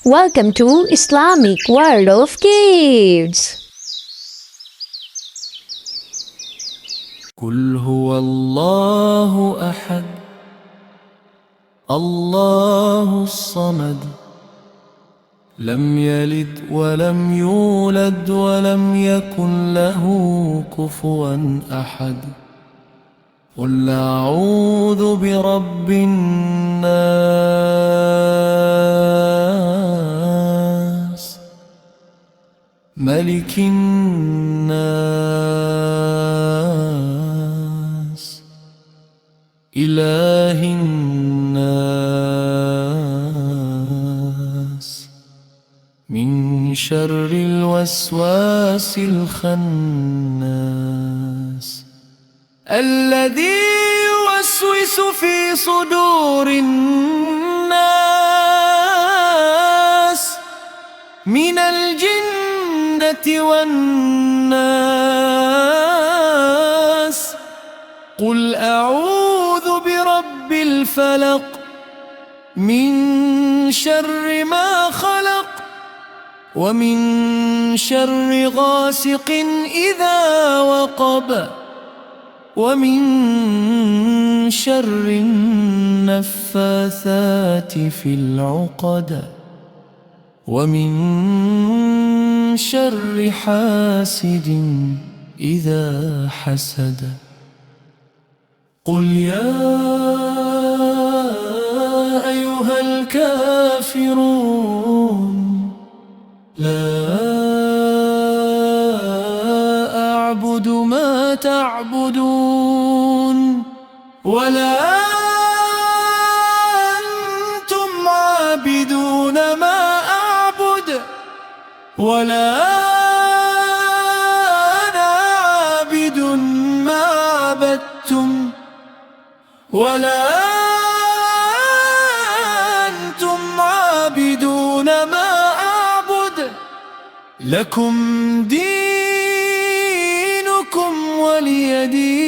Welcome to Islamic World of Kids. قل هو الله أحد الله الصمد لم يلد ولم يولد ولم يكن له كفوا أحد قل أعوذ برب الناس ملك الناس إله الناس من شر الوسواس الخناس الذي يوسوس في صدور الناس من الجنة والناس قل أعوذ برب الفلق من شر ما خلق ومن شر غاسق إذا وقب ومن شر النفاثات في العقد ومن شر حاسد إذا حسد قل يا أيها الكافرون لا أعبد ما تعبدون ولا أنتم عابدون ما أعبد ولا أنا عابد ما عبدتم ولا أنتم عابدون ما أعبد لكم دينكم ولي دين.